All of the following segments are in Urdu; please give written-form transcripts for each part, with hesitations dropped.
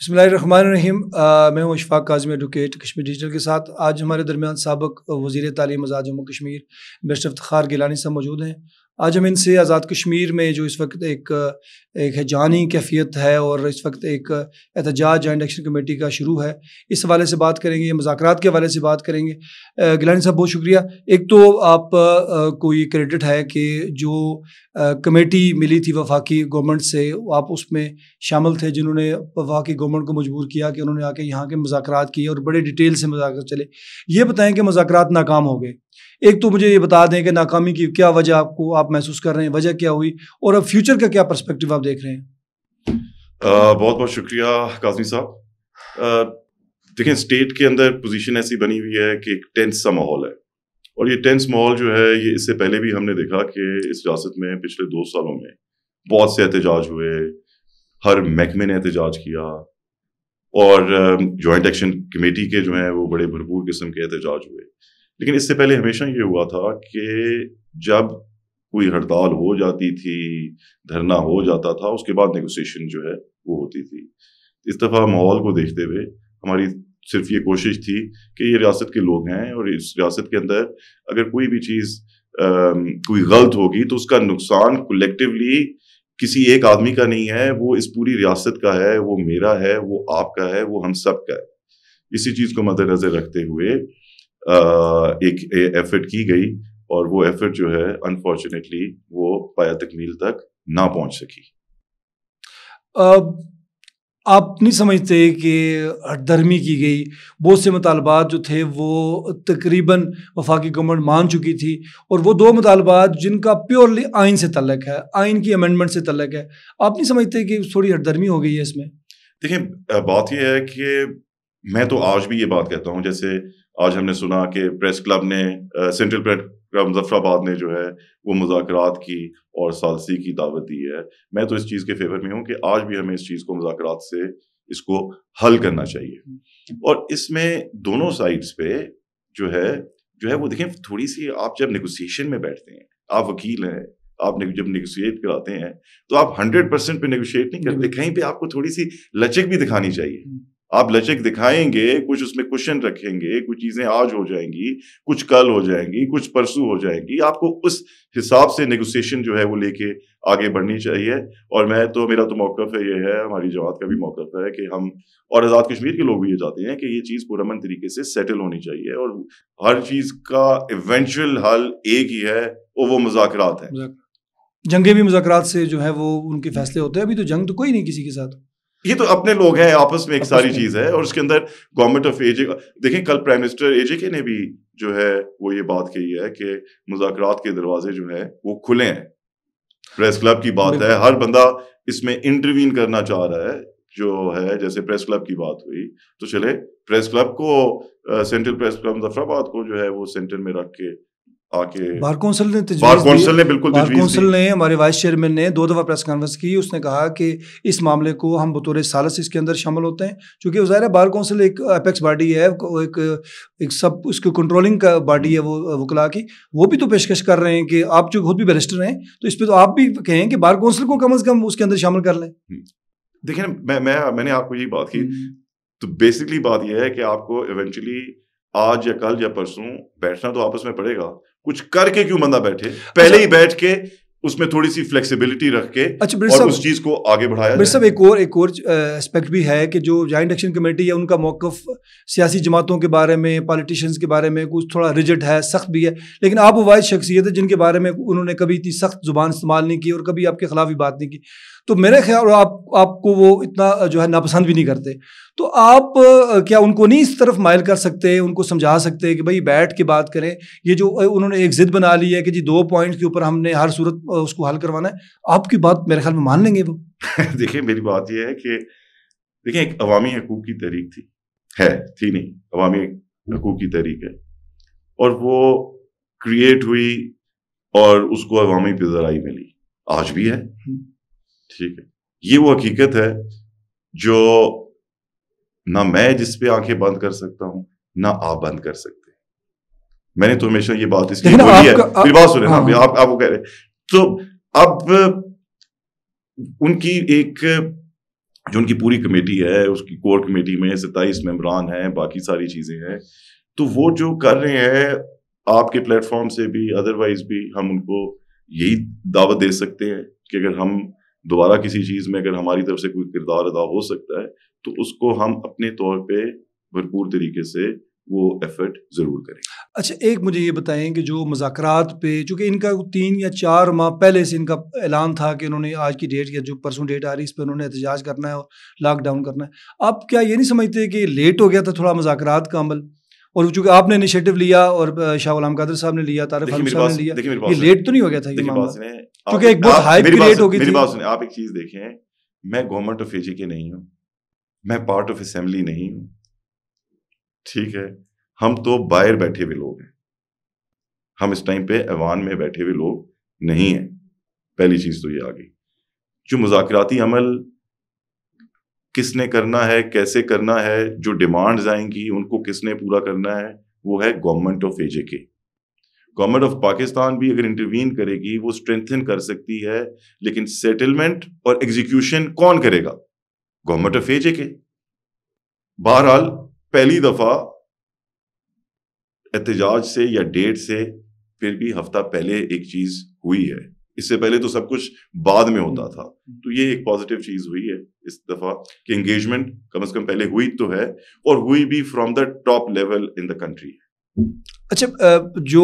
بسم اللہ الرحمن الرحیم. میں ہوں اشفاق کاظمی ایڈوکیٹ کشمیر ڈیجیٹل کے ساتھ. آج ہمارے درمیان سابق وزیر تعلیم آزاد جموں کشمیر بیرسٹر افتخار گیلانی صاحب موجود ہیں. آج ہم ان سے آزاد کشمیر میں جو اس وقت ایک ہیجانی کیفیت ہے اور اس وقت ایک احتجاج جوائنٹ ایکشن کمیٹی کا شروع ہے, اس حوالے سے بات کریں گے, مذاکرات کے حوالے سے بات کریں گے. گیلانی صاحب بہت شکریہ. ایک تو آپ کو یہ کریڈٹ ہے کہ جو کمیٹی ملی تھی وفاقی گورنمنٹ سے, آپ اس میں شامل تھے جنہوں نے وفاقی گورنمنٹ کو مجبور کیا کہ انہوں نے آ کے یہاں کے مذاکرات کیے اور بڑے ڈیٹیل سے مذاکرات چلے. یہ بتائیں کہ مذاکرات ناکام ہو گئے. ایک تو مجھے یہ بتا دیں کہ ناکامی کی کیا وجہ آپ محسوس کر رہے ہیں, وجہ کیا ہوئی, اور اب فیوچر کا کیا پرسپیکٹو آپ دیکھ رہے ہیں؟ بہت بہت شکریہ کاظمی صاحب. دیکھیں, اسٹیٹ کے اندر پوزیشن ایسی بنی ہوئی ہے کہ ایک ٹینس سا ماحول ہے, اور یہ ٹینس ماحول جو ہے یہ اس سے پہلے بھی ہم نے دیکھا کہ اس ریاست میں پچھلے 2 سالوں میں بہت سے احتجاج ہوئے, ہر محکمے نے احتجاج کیا, اور جوائنٹ ایکشن کمیٹی کے جو ہیں وہ بڑے بھرپور قسم کے احتجاج ہوئے. لیکن اس سے پہلے ہمیشہ یہ ہوا تھا کہ جب کوئی ہڑتال ہو جاتی تھی, دھرنا ہو جاتا تھا, اس کے بعد نیگوسیشن جو ہے وہ ہوتی تھی. اس دفعہ ماحول کو دیکھتے ہوئے ہماری صرف یہ کوشش تھی کہ یہ ریاست کے لوگ ہیں, اور اس ریاست کے اندر اگر کوئی بھی چیز کوئی غلط ہوگی تو اس کا نقصان کولیکٹیولی کسی ایک آدمی کا نہیں ہے, وہ اس پوری ریاست کا ہے, وہ میرا ہے, وہ آپ کا ہے, وہ ہم سب کا ہے. اسی چیز کو مد نظر رکھتے ہوئے ایک ایفرٹ کی گئی, اور وہ ایفرٹ جو ہے انفارچونیٹلی وہ پایا تکمیل تک نہ پہنچ سکی. آپ نہیں سمجھتے کہ ہٹ درمی کی گئی؟ بہت سے مطالبات جو تھے وہ تقریباً وفاقی گورنمنٹ مان چکی تھی, اور وہ 2 مطالبات جن کا پیورلی آئین سے تعلق ہے, آئین کی امینڈمنٹ سے تعلق ہے, آپ نہیں سمجھتے کہ تھوڑی ہٹ درمی ہو گئی ہے اس میں؟ دیکھیں, بات یہ ہے کہ میں تو آج بھی یہ بات کہتا ہوں, جیسے آج ہم نے سنا کہ پریس کلب نے, سینٹرل پریس کلب مظفر آباد نے جو ہے وہ مذاکرات کی اور ثالثی کی دعوت دی ہے. میں تو اس چیز کے فیور میں ہوں کہ آج بھی ہمیں اس چیز کو مذاکرات سے اس کو حل کرنا چاہیے. اور اس میں دونوں سائڈز پہ جو ہے وہ دیکھیں, تھوڑی سی آپ جب نیگوسیشن میں بیٹھتے ہیں, آپ وکیل ہیں, آپ جب نیگوشیٹ کراتے ہیں تو آپ 100% پہ نیگوشیٹ نہیں کرتے, کہیں پہ آپ کو تھوڑی سی لچک بھی دکھانی چاہیے. آپ لچک دکھائیں گے, کچھ اس میں کوشچن رکھیں گے, کچھ چیزیں آج ہو جائیں گی, کچھ کل ہو جائیں گی, کچھ پرسوں ہو جائیں گی. آپ کو اس حساب سے نیگوسیشن جو ہے وہ لے کے آگے بڑھنی چاہیے. اور میرا تو موقف ہے, یہ ہے, ہماری جماعت کا بھی موقف ہے کہ ہم اور آزاد کشمیر کے لوگ بھی یہ چاہتے ہیں کہ یہ چیز پرامن طریقے سے سیٹل ہونی چاہیے, اور ہر چیز کا ایونچوئل حل ایک ہی ہے, اور وہ مذاکرات ہے. جنگیں بھی مذاکرات سے جو ہے وہ ان کے فیصلے ہوتے ہیں. ابھی تو جنگ تو کوئی نہیں کسی کے ساتھ, یہ تو اپنے لوگ ہیں آپس میں, ایک ساری چیز ہے. اور اس کے اندر گورنمنٹ آف AJ, دیکھیں کل پرائم منسٹر AJ نے بھی جو ہے وہ یہ بات کہی ہے کہ مذاکرات کے دروازے جو ہیں وہ کھلے ہیں. پریس کلب کی بات ہے, ہر بندہ اس میں انٹروین کرنا چاہ رہا ہے جو ہے. جیسے پریس کلب کی بات ہوئی تو چلے پریس کلب کو, سینٹرل پریس کلب مظفر آباد کو جو ہے وہ سینٹر میں رکھ کے بار کونسل نے بالکل بار کونسل نے, ہمارے وائس چیئرمین نے 2 دفعہ پریس کانفرنس کی. اس نے کہا کہ اس معاملے کو ہم بطور ثالث اس کے اندر شامل ہوتے ہیں, چونکہ ظاہر ہے بار کونسل ایک اپیکس باڈی ہے, ایک سب اس کو کنٹرولنگ کا باڈی ہے وہ وکلاء کی. وہ بھی تو پیشکش کر رہے ہیں کہ آپ جو خود بھی بیرسٹر ہیں تو اس پہ تو آپ بھی کہیں کہ بار کونسل کو کم از کم اس کے اندر شامل کر لیں. دیکھیں, میں نے آپ کو یہی بات کی, تو بیسکلی بات یہ ہے کہ آپ کو ایونچولی آج یا کل یا پرسوں بیٹھنا تو آپس میں پڑے گا. کچھ کر کے کیوں بندہ بیٹھے, پہلے ہی بیٹھ کے اس میں تھوڑی سی فلیکسیبلٹی رکھ کے اور اس چیز کو آگے بڑھایا جائے. صاحب ایک اور اسپیکٹ بھی ہے کہ جو جوائنٹ ایکشن کمیٹی ہے ان کا موقف سیاسی جماعتوں کے بارے میں, پالیٹیشینز کے بارے میں کچھ تھوڑا ریجڈ ہے, سخت بھی ہے. لیکن آپ وہ واحد شخصیت ہے جن کے بارے میں انہوں نے کبھی اتنی سخت زبان استعمال نہیں کی اور کبھی آپ کے خلاف بھی بات نہیں کی. تو میرے خیال آپ کو وہ اتنا جو ہے ناپسند بھی نہیں کرتے. تو آپ کیا ان کو نہیں اس طرف مائل کر سکتے, ان کو سمجھا سکتے کہ بھائی بیٹھ کے بات کریں؟ یہ جو انہوں نے ایک ضد بنا لی ہے کہ جی 2 پوائنٹ کے اوپر ہم نے ہر صورت اس کو حل کروانا ہے, آپ کی بات میرے خیال میں مان لیں گے وہ؟ دیکھیں, میری بات یہ ہے کہ دیکھیں ایک عوامی حقوق کی تحریک تھی نہیں, عوامی حقوق کی تحریک ہے, اور وہ کریٹ ہوئی اور اس کو عوامی پذیرائی ملی, آج بھی ہے. ٹھیک ہے, یہ وہ حقیقت ہے جو نہ میں جس پہ آنکھیں بند کر سکتا ہوں نہ آپ بند کر سکتے. میں نے تو ہمیشہ یہ بات اس لیے بولی ہے, میری بات سنیں نا, آپ وہ کہہ رہے. تو اب ان کی ایک جو ان کی پوری کمیٹی ہے, اس کی کور کمیٹی میں 27 ممبران ہیں, باقی ساری چیزیں ہیں, تو وہ جو کر رہے ہیں آپ کے پلیٹ فارم سے بھی ادروائز بھی ہم ان کو یہی دعوت دے سکتے ہیں کہ اگر ہم دوبارہ کسی چیز میں اگر ہماری طرف سے کوئی کردار ادا ہو سکتا ہے تو اس کو ہم اپنے طور پہ بھرپور طریقے سے وہ ایفرٹ ضرور کریں. اچھا ایک مجھے یہ بتائیں کہ جو مذاکرات پہ چونکہ ان کا 3 یا 4 ماہ پہلے سے ان کا اعلان تھا کہ انہوں نے آج کی ڈیٹ یا جو پرسوں ڈیٹ آ رہی ہے اس پہ انہوں نے احتجاج کرنا ہے اور لاک ڈاؤن کرنا ہے, آپ کیا یہ نہیں سمجھتے کہ لیٹ ہو گیا تھا تھوڑا مذاکرات کا عمل, اور چونکہ آپ نے انیشیٹو لیا اور شاہ غلام قادر صاحب نے لیا, طارق عالم صاحب نے لیا, یہ لیٹ تو نہیں ہو گیا تھا یہ معاملہ, کیونکہ ایک بہت ہائپ کریٹ ہو گئی تھی. میری بات سنیں, آپ ایک چیز دیکھیں, میں گورنمنٹ آف AJ کے نہیں ہوں, میں پارٹ آف اسمبلی نہیں ہوں, ٹھیک ہے, ہم تو باہر بیٹھے ہوئے لوگ ہیں, ہم اس ٹائم پہ ایوان میں بیٹھے ہوئے لوگ نہیں ہیں. پہلی چیز تو یہ آ گئی. جو مذاکراتی عمل کس نے کرنا ہے, کیسے کرنا ہے, جو ڈیمانڈز آئیں گی ان کو کس نے پورا کرنا ہے, وہ ہے گورنمنٹ آف AJ کے. گورنمنٹ آف پاکستان بھی اگر انٹروین کرے گی وہ اسٹرینتھن کر سکتی ہے, لیکن سیٹلمنٹ اور ایگزیکیوشن کون کرے گا؟ گورنمنٹ آف AJ کے. بہرحال پہلی دفعہ احتجاج سے یا ڈیٹ سے پھر بھی ہفتہ پہلے ایک چیز ہوئی ہے, اس سے پہلے تو سب کچھ بعد میں ہوتا تھا. تو یہ ایک پازیٹیو چیز ہوئی ہے اس دفعہ کہ انگیجمنٹ کم از کم پہلے ہوئی تو ہے, اور ہوئی بھی from the top level in the country. اچھا جو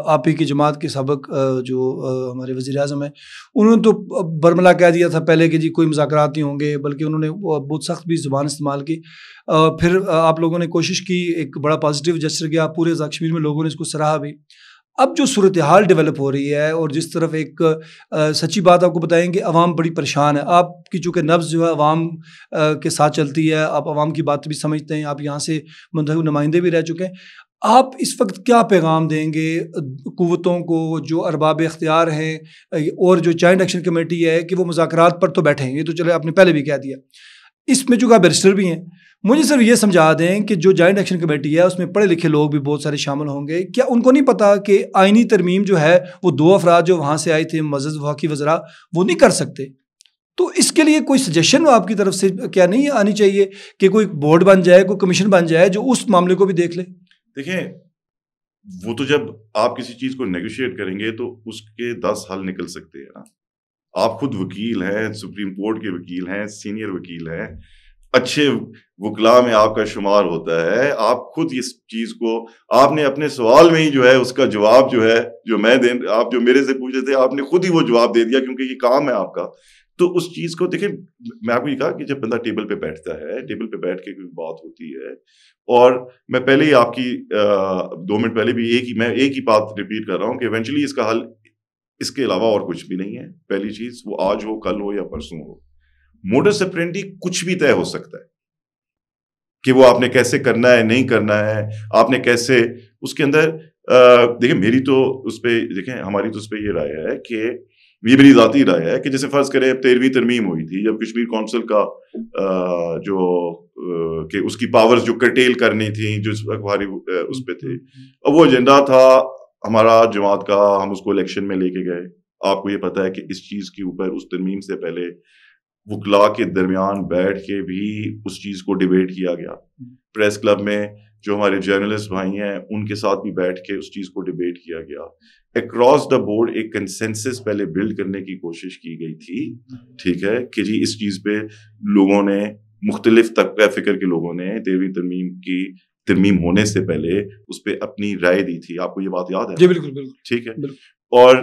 آپ ہی کی جماعت کے سابق جو ہمارے وزیر اعظم ہیں, انہوں نے تو برملا کہہ دیا تھا پہلے کہ جی کوئی مذاکرات نہیں ہوں گے, بلکہ انہوں نے بہت سخت بھی زبان استعمال کی. پھر آپ لوگوں نے کوشش کی, ایک بڑا پازیٹیو جسٹر گیا, پورے کشمیر میں لوگوں نے اس کو سراہا بھی. اب جو صورتحال ڈیولپ ہو رہی ہے اور جس طرف ایک سچی بات آپ کو بتائیں کہ عوام بڑی پریشان ہے, آپ کی چونکہ نبض جو ہے عوام کے ساتھ چلتی ہے, آپ عوام کی بات بھی سمجھتے ہیں, آپ یہاں سے منتخب نمائندے بھی رہ چکے ہیں, آپ اس وقت کیا پیغام دیں گے قوتوں کو جو ارباب اختیار ہیں اور جو جوائنٹ ایکشن کمیٹی ہے کہ وہ مذاکرات پر تو بیٹھیں, یہ تو چلے آپ نے پہلے بھی کہہ دیا, اس میں چونکہ آپ بیرسٹر بھی ہیں, مجھے صرف یہ سمجھا دیں کہ جو جوائنٹ ایکشن کمیٹی ہے اس میں پڑھے لکھے لوگ بھی بہت سارے شامل ہوں گے, کیا ان کو نہیں پتا کہ آئینی ترمیم جو ہے وہ 2 افراد جو وہاں سے آئے تھے معزز وفاقی وزراء وہ نہیں کر سکتے؟ تو اس کے لیے کوئی سجیشن آپ کی طرف سے کیا نہیں آنی چاہیے کہ کوئی بورڈ بن جائے, کوئی کمیشن بن جائے جو اس معاملے کو بھی دیکھ لے؟ دیکھیں, وہ تو جب آپ کسی چیز کو نیگوشیٹ کریں گے تو اس کے 10 حل نکل سکتے ہیں. آپ خود وکیل ہیں, سپریم کورٹ کے وکیل ہیں, سینئر وکیل ہیں, اچھے وکلاء میں آپ کا شمار ہوتا ہے. آپ خود اس چیز کو آپ نے اپنے سوال میں ہی جو ہے اس کا جواب جو ہے جو میں آپ جو میرے سے پوچھے تھے آپ نے خود ہی وہ جواب دے دیا, کیونکہ یہ کام ہے آپ کا. تو اس چیز کو دیکھیں, میں آپ کو یہ کہا کہ جب بندہ ٹیبل پہ بیٹھتا ہے, ٹیبل پہ بیٹھ کے کوئی بات ہوتی ہے, اور میں پہلے ہی آپ کی 2 منٹ پہلے بھی میں ایک ہی بات ریپیٹ کر رہا ہوں کہ ایونچولی اس کا حل اس کے علاوہ اور کچھ بھی نہیں ہے. پہلی چیز وہ آج ہو, کل ہو یا پرسوں ہو, موڈس اپرینڈی کچھ بھی طے ہو سکتا ہے کہ وہ آپ نے کیسے کرنا ہے, نہیں کرنا ہے, آپ نے کیسے اس کے اندر دیکھیں میری تو اس پہ دیکھیں ہماری تو اس پہ یہ رائے ہے کہ یہ میری ذاتی رائے ہے کہ جیسے فرض کریں 13ویں ترمیم ہوئی تھی جب کشمیر کونسل کا جو کہ اس کی پاورز جو کرٹیل کرنی تھی جو اخباری اس پہ تھے, اب وہ ایجنڈا تھا ہمارا جماعت کا, ہم اس کو الیکشن میں لے کے گئے. آپ کو یہ پتا ہے کہ اس چیز کے اوپر اس ترمیم سے پہلے وکلاء کے درمیان بیٹھ کے بھی اس چیز کو ڈیبیٹ کیا گیا. پریس کلب میں جو ہمارے جرنلسٹ بھائی ہیں ان کے ساتھ بھی بیٹھ کے اس چیز کو ڈیبیٹ کیا گیا. اکراس دا بورڈ ایک کنسنسس پہلے بلڈ کرنے کی کوشش کی گئی تھی, ٹھیک ہے, کہ جی اس چیز پہ لوگوں نے مختلف طبقہ فکر کے لوگوں نے 13ویں ترمیم کی ترمیم ہونے سے پہلے اس پہ اپنی رائے دی تھی. آپ کو یہ بات یاد ہے؟ جی بالکل بالکل, ٹھیک ہے. اور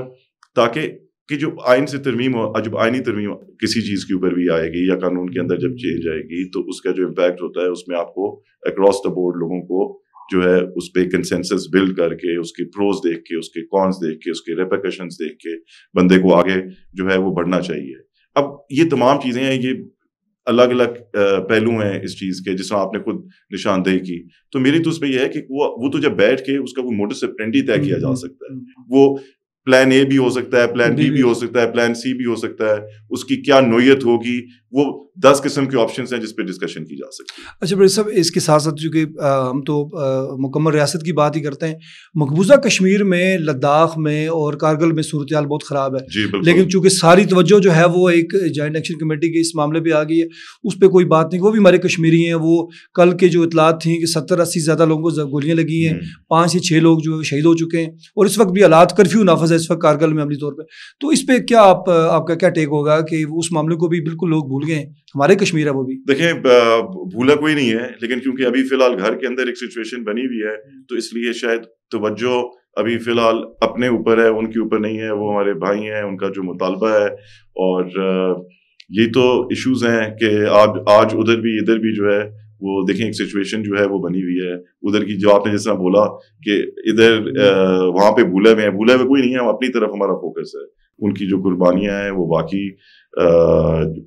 تاکہ کہ جو آئین سے ترمیم جب آئینی ترمیم کسی چیز کے اوپر بھی آئے گی یا قانون کے اندر جب چینج آئے گی تو اس کا جو امپیکٹ ہوتا ہے اس میں آپ کو اکراس دا بورڈ لوگوں کو جو ہے اس پہ کنسنسس بلڈ کر کے اس کے پروز دیکھ کے اس کے کونس دیکھ کے اس کے ریپرکشنز دیکھ کے بندے کو آگے جو ہے وہ بڑھنا چاہیے. اب یہ تمام چیزیں ہیں, یہ الگ الگ پہلو ہیں اس چیز کے, جس طرح آپ نے خود نشاندہی کی. تو میری تو اس پہ یہ ہے کہ وہ تو جب بیٹھ کے اس کا کوئی موڈس اپرینڈی طے کیا جا سکتا ہے. وہ پلان اے بھی ہو سکتا ہے, پلان بی بھی ہو سکتا ہے, پلان سی بھی ہو سکتا ہے, اس کی کیا نوعیت ہوگی وہ 10 قسم کے آپشنس ہیں جس پہ ڈسکشن کی جا سکتی ہے. اچھا بڑے صاحب، اس کے ساتھ ساتھ چونکہ ہم تو مکمل ریاست کی بات ہی کرتے ہیں، مقبوضہ کشمیر میں، لداخ میں اور کارگل میں صورتحال بہت خراب ہے. جی بالکل. لیکن چونکہ ساری توجہ جو ہے وہ ایک جوائنٹ ایکشن کمیٹی کے اس معاملے پہ آ گئی ہے، اس پہ کوئی بات نہیں. وہ بھی ہمارے کشمیری ہیں. وہ کل کے جو اطلاعات تھیں کہ 70-80 زیادہ لوگوں کو گولیاں لگی ہیں، 5 سے 6 لوگ جو شہید ہو چکے ہیں، اور اس وقت بھی حالات کرفیو نافذ ہے اس وقت کارگل میں عملی طور پہ. تو اس پہ کیا آپ کا کیا ٹیک ہوگا کہ اس معاملے کو بھی بالکل لوگ بھول گئے ہیں؟ ہمارے کشمیر ہے وہ بھی. دیکھیں بھولا کوئی نہیں ہے، لیکن کیونکہ ابھی فی الحال گھر کے اندر ایک سچویشن بنی ہوئی ہے تو اس لیے شاید توجہ ابھی فی الحال اپنے اوپر ہے، ان کے اوپر نہیں ہے. وہ ہمارے بھائی ہیں، ان کا جو مطالبہ ہے، اور یہ تو ایشوز ہیں کہ آج ادھر بھی ادھر بھی جو ہے وہ دیکھیں ایک سچویشن جو ہے وہ بنی ہوئی ہے. ادھر کی جو آپ نے جیسا بولا کہ ادھر وہاں پہ بھولے ہوئے کوئی نہیں ہے. ہم اپنی طرف ہمارا فوکس ہے. ان کی جو قربانیاں ہیں وہ باقی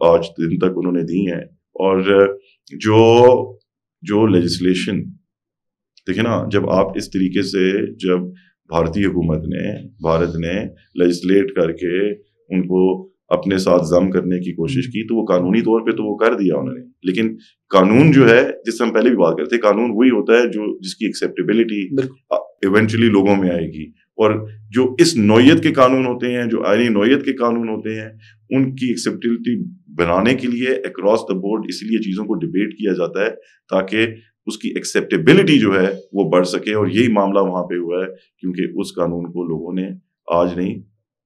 آج دن تک انہوں نے دی ہیں. اور جو لیجسلیشن دیکھیں نا، جب آپ اس طریقے سے جب بھارتی حکومت نے بھارت نے لیجسلیٹ کر کے ان کو اپنے ساتھ ضم کرنے کی کوشش کی تو وہ قانونی طور پہ تو وہ کر دیا انہوں نے. لیکن قانون جو ہے، جس سے ہم پہلے بھی بات کرتے ہیں، قانون وہی ہوتا ہے جس کی ایکسیپٹیبلٹی ایونچولی لوگوں میں آئے گی. اور جو اس نوعیت کے قانون ہوتے ہیں، جو آئینی نوعیت کے قانون ہوتے ہیں، ان کی ایکسیپٹیبلٹی بنانے کے لیے اکراس دا بورڈ اس لیے چیزوں کو ڈبیٹ کیا جاتا ہے تاکہ اس کی ایکسیپٹیبلٹی جو ہے وہ بڑھ سکے. اور یہی معاملہ وہاں پہ ہوا ہے، کیونکہ اس قانون کو لوگوں نے آج نہیں،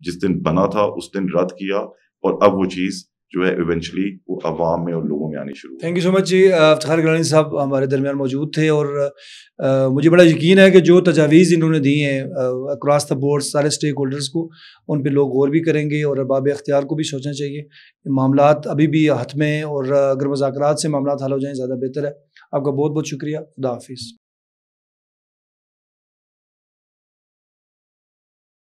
جس دن بنا تھا اس دن رد کیا، اور اب وہ چیز جو ہے ایونچولی وہ عوام میں اور لوگوں میں آنی شروع. تھینک یو سو مچ جی. افتخار گیلانی صاحب ہمارے درمیان موجود تھے، اور مجھے بڑا یقین ہے کہ جو تجاویز انہوں نے دی ہیں اکراس دا بورڈ سارے اسٹیک ہولڈرس کو، ان پہ لوگ غور بھی کریں گے، اور ارباب اختیار کو بھی سوچنا چاہیے. معاملات ابھی بھی ہاتھ میں، اور اگر مذاکرات سے معاملات حل ہو جائیں زیادہ بہتر ہے. آپ کا بہت بہت شکریہ. خدا حافظ.